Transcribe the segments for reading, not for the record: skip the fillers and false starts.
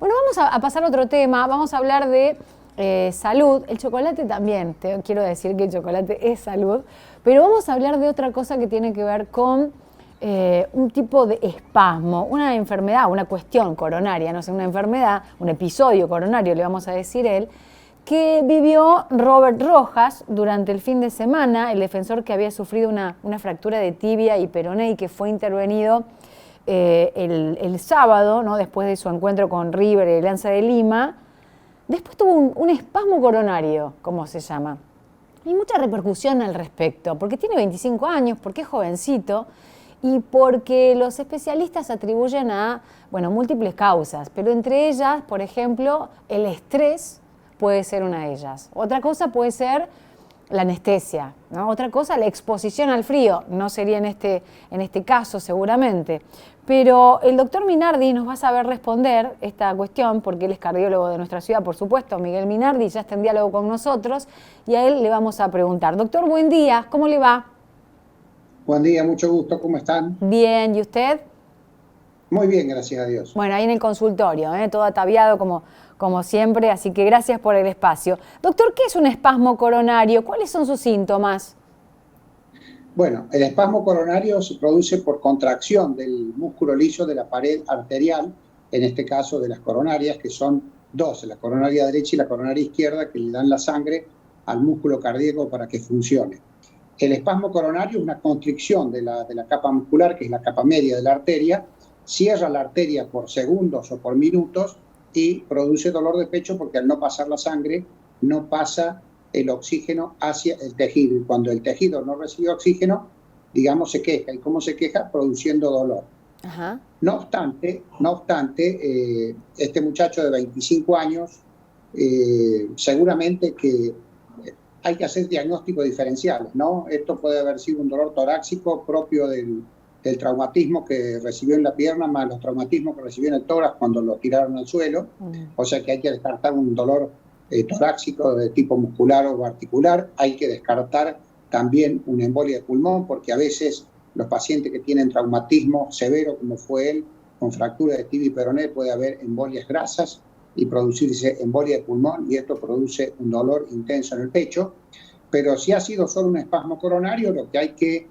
Bueno, vamos a pasar a otro tema, vamos a hablar de salud. El chocolate también, te quiero decir que el chocolate es salud, pero vamos a hablar de otra cosa que tiene que ver con un tipo de espasmo, una enfermedad, una cuestión coronaria, no sé, una enfermedad, un episodio coronario, le vamos a decir él, que vivió Robert Rojas durante el fin de semana, el defensor que había sufrido una fractura de tibia y peroné y que fue intervenido el sábado, ¿no? Después de su encuentro con River y Alianza de Lima. Después tuvo un espasmo coronario, como se llama. Hay mucha repercusión al respecto, porque tiene 25 años, porque es jovencito y porque los especialistas atribuyen a, múltiples causas, pero entre ellas, por ejemplo, el estrés puede ser una de ellas. Otra cosa puede ser la anestesia, ¿no? Otra cosa, la exposición al frío, no sería en este caso seguramente. Pero el doctor Minardi nos va a saber responder esta cuestión, porque él es cardiólogo de nuestra ciudad, por supuesto, Miguel Minardi, ya está en diálogo con nosotros, y a él le vamos a preguntar. Doctor, buen día, ¿cómo le va? Buen día, mucho gusto, ¿cómo están? Bien, ¿y usted? Muy bien, gracias a Dios. Bueno, ahí en el consultorio, todo ataviado como siempre, así que gracias por el espacio. Doctor, ¿qué es un espasmo coronario? ¿Cuáles son sus síntomas? Bueno, el espasmo coronario se produce por contracción del músculo liso de la pared arterial, en este caso de las coronarias, que son dos, la coronaria derecha y la coronaria izquierda, que le dan la sangre al músculo cardíaco para que funcione. El espasmo coronario es una constricción de la capa muscular, que es la capa media de la arteria, cierra la arteria por segundos o por minutos y produce dolor de pecho porque al no pasar la sangre no pasa el oxígeno hacia el tejido. Y cuando el tejido no recibe oxígeno, digamos, se queja. ¿Y cómo se queja? Produciendo dolor. Ajá. No obstante, este muchacho de 25 años, seguramente que hay que hacer diagnósticos diferenciales, ¿no? Esto puede haber sido un dolor torácico propio del traumatismo que recibió en la pierna, más los traumatismos que recibió en el tórax cuando lo tiraron al suelo. O sea que hay que descartar un dolor torácico de tipo muscular o articular. Hay que descartar también una embolia de pulmón, porque a veces los pacientes que tienen traumatismo severo, como fue él, con fractura de tibia y peroné, puede haber embolias grasas y producirse embolia de pulmón, y esto produce un dolor intenso en el pecho. Pero si ha sido solo un espasmo coronario, lo que hay que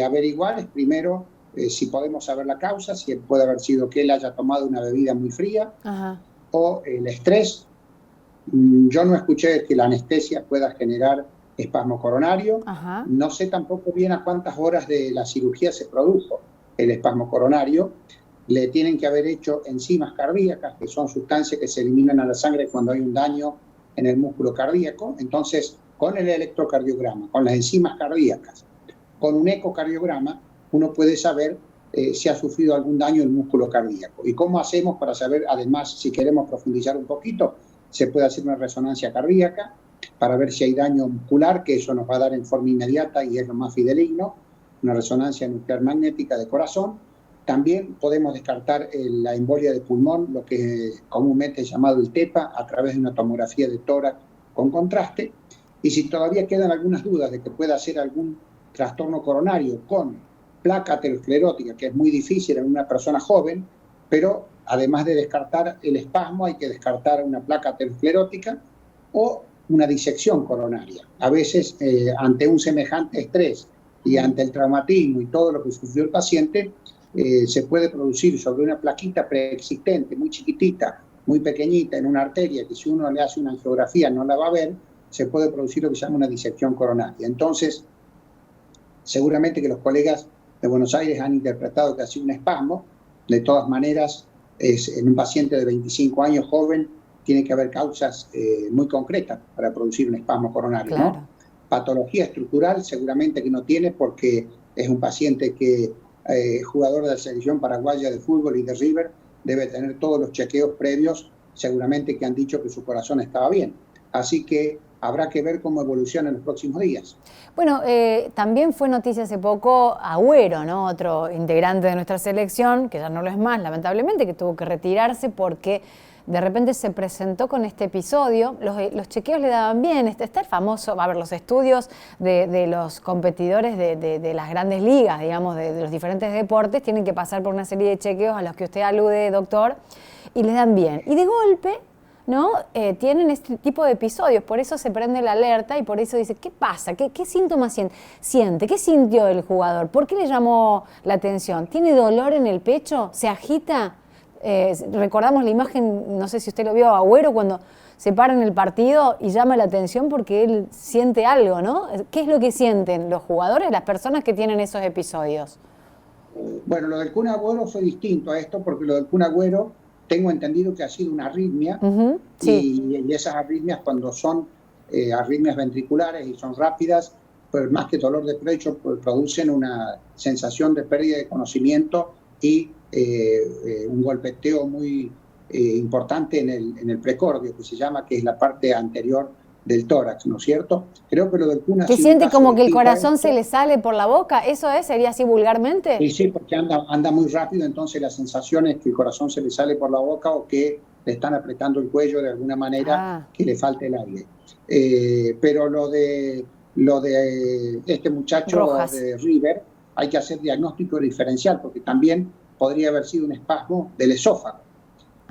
averiguar es primero si podemos saber la causa, si puede haber sido que él haya tomado una bebida muy fría. Ajá. O el estrés. Yo no escuché que la anestesia pueda generar espasmo coronario. Ajá. No sé tampoco bien a cuántas horas de la cirugía se produjo el espasmo coronario. Le tienen que haber hecho enzimas cardíacas, que son sustancias que se eliminan a la sangre cuando hay un daño en el músculo cardíaco. Entonces, con el electrocardiograma, con las enzimas cardíacas, con un ecocardiograma, uno puede saber si ha sufrido algún daño en el músculo cardíaco. ¿Y cómo hacemos para saber? Además, si queremos profundizar un poquito, se puede hacer una resonancia cardíaca para ver si hay daño muscular, que eso nos va a dar en forma inmediata y es lo más fidedigno, una resonancia nuclear magnética de corazón. También podemos descartar la embolia de pulmón, lo que comúnmente es llamado el TEPA, a través de una tomografía de tórax con contraste. Y si todavía quedan algunas dudas de que pueda ser algún trastorno coronario con placa aterosclerótica, que es muy difícil en una persona joven, pero además de descartar el espasmo, hay que descartar una placa aterosclerótica o una disección coronaria. A veces, ante un semejante estrés y ante el traumatismo y todo lo que sufrió el paciente, se puede producir sobre una plaquita preexistente, muy chiquitita, muy pequeñita, en una arteria, que si uno le hace una angiografía no la va a ver, se puede producir lo que se llama una disección coronaria. Entonces, seguramente que los colegas de Buenos Aires han interpretado que ha sido un espasmo. De todas maneras, en un paciente de 25 años joven, tiene que haber causas muy concretas para producir un espasmo coronario, claro, ¿no? Patología estructural seguramente que no tiene, porque es un paciente que, jugador de la selección paraguaya de fútbol y de River, debe tener todos los chequeos previos, seguramente que han dicho que su corazón estaba bien. Así que habrá que ver cómo evoluciona en los próximos días. Bueno, también fue noticia hace poco Agüero, ¿no? Otro integrante de nuestra selección, que ya no lo es más, lamentablemente, que tuvo que retirarse porque de repente se presentó con este episodio. Los chequeos le daban bien. Está el famoso, los estudios de los competidores de las grandes ligas, digamos, de los diferentes deportes, tienen que pasar por una serie de chequeos a los que usted alude, doctor. y les dan bien. Y de golpe, ¿no? Tienen este tipo de episodios, por eso se prende la alerta y por eso dice, ¿qué pasa? ¿Qué síntomas siente? ¿Qué sintió el jugador? ¿Por qué le llamó la atención? ¿Tiene dolor en el pecho? ¿Se agita? Recordamos la imagen, no sé si usted lo vio, Agüero cuando se para en el partido y llama la atención porque él siente algo, ¿no? ¿Qué es lo que sienten los jugadores, las personas que tienen esos episodios? Bueno, lo del Kun Agüero fue distinto a esto, porque lo del Kun Agüero tengo entendido que ha sido una arritmia, sí. y esas arritmias, cuando son arritmias ventriculares y son rápidas, pues más que dolor de pecho, pues producen una sensación de pérdida de conocimiento y un golpeteo muy importante en el precordio, que se llama, que es la parte anterior del tórax, ¿no es cierto? Creo que lo del Kun ha ¿Que sido siente un caso como que el distinto a corazón esto. se le sale por la boca? ¿Eso es? ¿Sería así vulgarmente? Y sí, porque anda muy rápido, entonces la sensación es que el corazón se le sale por la boca o que le están apretando el cuello de alguna manera, que le falte el aire. Pero lo de este muchacho Rojas. de River, hay que hacer diagnóstico diferencial, porque también podría haber sido un espasmo del esófago.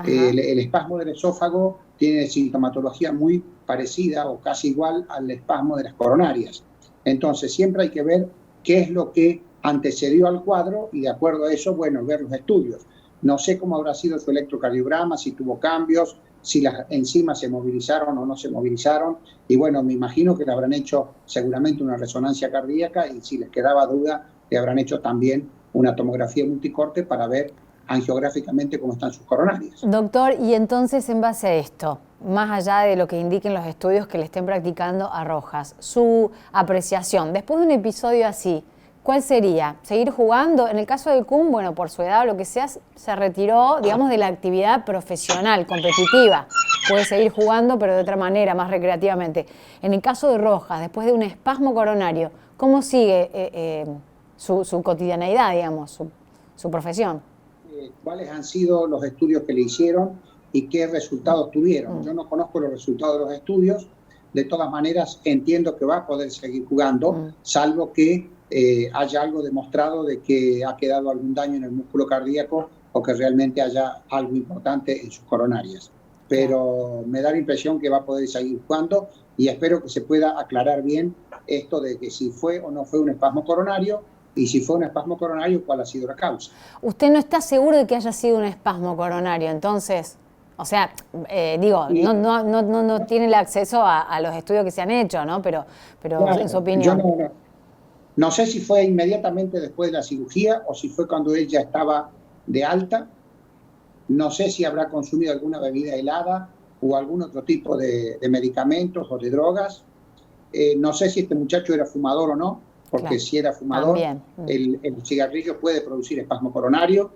El espasmo del esófago tiene sintomatología muy parecida o casi igual al espasmo de las coronarias. Entonces siempre hay que ver qué es lo que antecedió al cuadro y de acuerdo a eso, bueno, ver los estudios. No sé cómo habrá sido su electrocardiograma, si tuvo cambios, si las enzimas se movilizaron o no se movilizaron. Y bueno, me imagino que le habrán hecho seguramente una resonancia cardíaca y si les quedaba duda, le habrán hecho también una tomografía multicorte para ver angiográficamente cómo están sus coronarias. Doctor, y entonces en base a esto, más allá de lo que indiquen los estudios que le estén practicando a Rojas, su apreciación, después de un episodio así, ¿cuál sería? ¿Seguir jugando? En el caso del Kun, bueno, por su edad o lo que sea, se retiró, digamos, de la actividad profesional, competitiva. Puede seguir jugando, pero de otra manera, más recreativamente. En el caso de Rojas, después de un espasmo coronario, ¿cómo sigue su cotidianeidad, digamos, su profesión? ¿Cuáles han sido los estudios que le hicieron y qué resultados tuvieron? Yo no conozco los resultados de los estudios, de todas maneras entiendo que va a poder seguir jugando, salvo que haya algo demostrado de que ha quedado algún daño en el músculo cardíaco o que realmente haya algo importante en sus coronarias. Pero me da la impresión que va a poder seguir jugando y espero que se pueda aclarar bien esto de que si fue o no fue un espasmo coronario. Y si fue un espasmo coronario, ¿cuál ha sido la causa? ¿Usted no está seguro de que haya sido un espasmo coronario? Entonces, o sea, no tiene el acceso a los estudios que se han hecho, ¿no? Pero claro, en su opinión. Yo no sé si fue inmediatamente después de la cirugía o si fue cuando él ya estaba de alta. No sé si habrá consumido alguna bebida helada o algún otro tipo de medicamentos o de drogas. No sé si este muchacho era fumador o no, porque si era fumador, el cigarrillo puede producir espasmo coronario,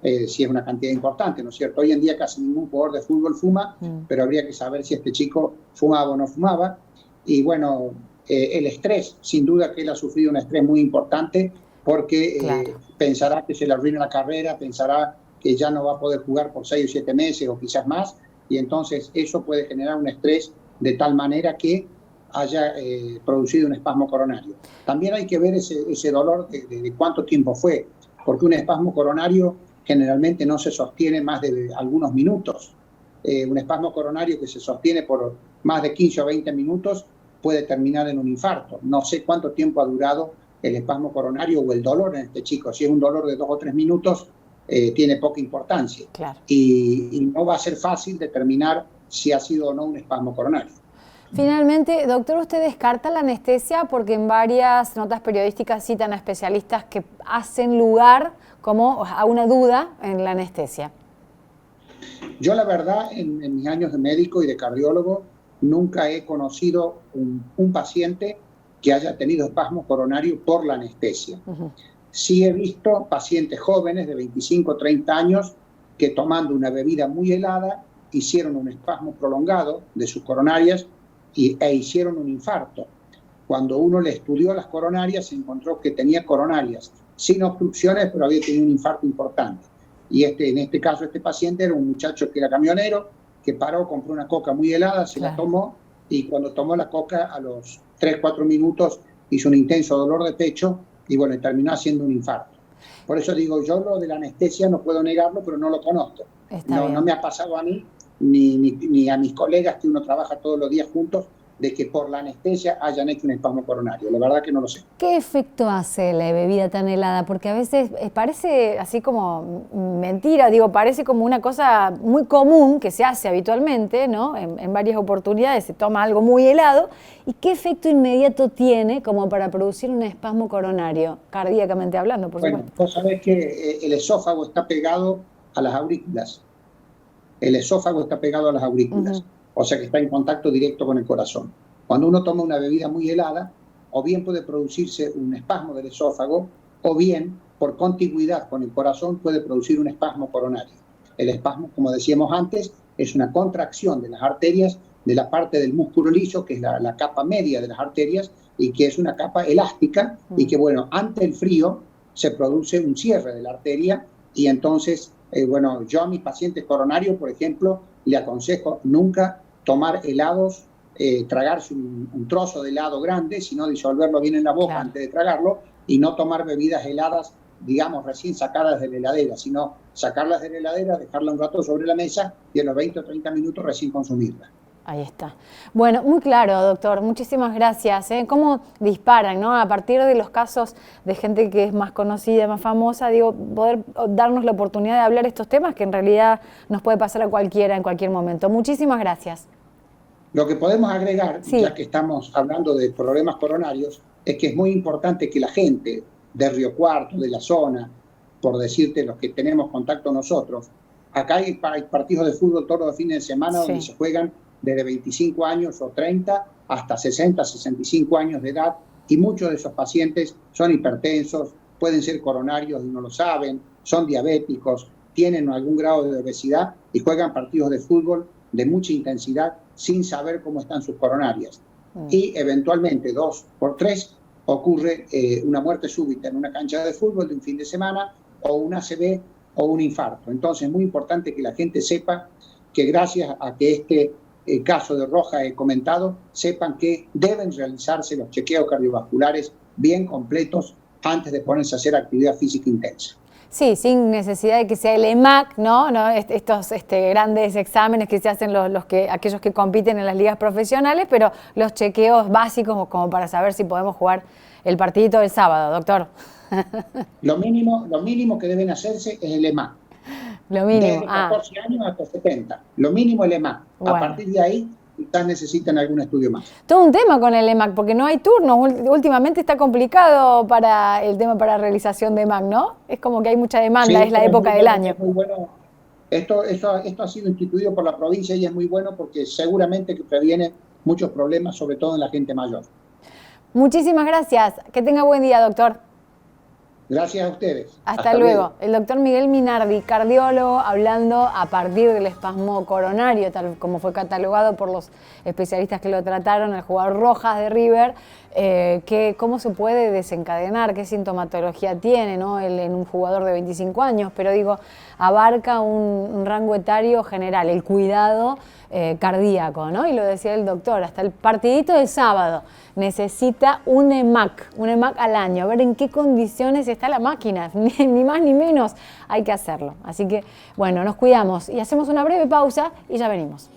si es una cantidad importante, ¿no es cierto? Hoy en día casi ningún jugador de fútbol fuma, pero habría que saber si este chico fumaba o no fumaba. Y bueno, el estrés, sin duda que él ha sufrido un estrés muy importante, porque pensará que se le arruina la carrera, pensará que ya no va a poder jugar por 6 o 7 meses o quizás más, y entonces eso puede generar un estrés de tal manera que haya producido un espasmo coronario. También hay que ver ese dolor de cuánto tiempo fue, porque un espasmo coronario generalmente no se sostiene más de algunos minutos. Un espasmo coronario que se sostiene por más de 15 o 20 minutos puede terminar en un infarto. No sé cuánto tiempo ha durado el espasmo coronario o el dolor en este chico. Si es un dolor de 2 o 3 minutos, tiene poca importancia. Y no va a ser fácil determinar si ha sido o no un espasmo coronario. Finalmente, doctor, ¿usted descarta la anestesia? Porque en varias notas periodísticas citan a especialistas que hacen lugar como a una duda en la anestesia. Yo la verdad, en mis años de médico y de cardiólogo, nunca he conocido un paciente que haya tenido espasmo coronario por la anestesia. Sí he visto pacientes jóvenes de 25 o 30 años que tomando una bebida muy helada hicieron un espasmo prolongado de sus coronarias e hicieron un infarto. Cuando uno le estudió las coronarias, se encontró que tenía coronarias sin obstrucciones, pero había tenido un infarto importante. Y en este caso, este paciente era un muchacho que era camionero, que paró, compró una coca muy helada, se la tomó, y cuando tomó la coca, a los 3-4 minutos, hizo un intenso dolor de pecho, y bueno, terminó haciendo un infarto. Por eso digo, yo lo de la anestesia no puedo negarlo, pero no lo conozco. No me ha pasado a mí ni a mis colegas que uno trabaja todos los días juntos, de que por la anestesia hayan hecho un espasmo coronario. La verdad que no lo sé. ¿Qué efecto hace la bebida tan helada? Porque a veces parece así como mentira, digo, parece como una cosa muy común que se hace habitualmente, ¿no? En varias oportunidades se toma algo muy helado. ¿Y qué efecto inmediato tiene como para producir un espasmo coronario, cardíacamente hablando, por supuesto? Vos sabés que el esófago está pegado a las aurículas. El esófago está pegado a las aurículas. O sea que está en contacto directo con el corazón. Cuando uno toma una bebida muy helada, o bien puede producirse un espasmo del esófago, o bien, por contigüidad con el corazón, puede producir un espasmo coronario. El espasmo, como decíamos antes, es una contracción de las arterias de la parte del músculo liso, que es la capa media de las arterias, y que es una capa elástica, y que, bueno, ante el frío se produce un cierre de la arteria, y entonces, yo a mis pacientes coronarios, por ejemplo, le aconsejo nunca tomar helados, tragarse un trozo de helado grande, sino disolverlo bien en la boca antes de tragarlo, y no tomar bebidas heladas, digamos, recién sacadas de la heladera, sino sacarlas de la heladera, dejarla un rato sobre la mesa y a los 20 o 30 minutos recién consumirla. Ahí está. Bueno, muy claro, doctor. Muchísimas gracias. ¿Cómo disparan, no? A partir de los casos de gente que es más conocida, más famosa, digo, poder darnos la oportunidad de hablar estos temas que en realidad nos puede pasar a cualquiera en cualquier momento. Muchísimas gracias. Lo que podemos agregar, ya que estamos hablando de problemas coronarios, es que es muy importante que la gente de Río Cuarto, de la zona, por decirte los que tenemos contacto nosotros, acá hay partidos de fútbol todos los fines de semana donde se juegan desde 25 años o 30 hasta 60, 65 años de edad, y muchos de esos pacientes son hipertensos, pueden ser coronarios y no lo saben, son diabéticos, tienen algún grado de obesidad y juegan partidos de fútbol de mucha intensidad sin saber cómo están sus coronarias. Y eventualmente 2 por 3 ocurre una muerte súbita en una cancha de fútbol de un fin de semana, o un ACV o un infarto. Entonces es muy importante que la gente sepa que gracias a que este caso de Roja he comentado, sepan que deben realizarse los chequeos cardiovasculares bien completos antes de ponerse a hacer actividad física intensa. Sí, sin necesidad de que sea el EMAC, ¿no? Estos grandes exámenes que se hacen aquellos que compiten en las ligas profesionales, pero los chequeos básicos como para saber si podemos jugar el partidito del sábado, doctor. Lo mínimo que deben hacerse es el EMAC. Lo mínimo. Desde 14 años hasta 70. Lo mínimo el EMAC. Bueno. A partir de ahí, quizás necesitan algún estudio más. Todo un tema con el EMAC, porque no hay turnos. Últimamente está complicado para el tema para realización de EMAC, ¿no? Es como que hay mucha demanda, es la época del año. Es muy bueno. Esto ha sido instituido por la provincia y es muy bueno porque seguramente que previene muchos problemas, sobre todo en la gente mayor. Muchísimas gracias. Que tenga buen día, doctor. Gracias a ustedes. Hasta luego. El doctor Miguel Minardi, cardiólogo, hablando a partir del espasmo coronario, tal como fue catalogado por los especialistas que lo trataron, el jugador Rojas de River, cómo se puede desencadenar, qué sintomatología tiene, ¿no? En un jugador de 25 años, pero digo, abarca un rango etario general, el cuidado cardíaco, ¿no? Y lo decía el doctor, hasta el partidito del sábado necesita un EMAC al año, a ver en qué condiciones está la máquina, ni más ni menos, hay que hacerlo. Así que, bueno, nos cuidamos y hacemos una breve pausa y ya venimos.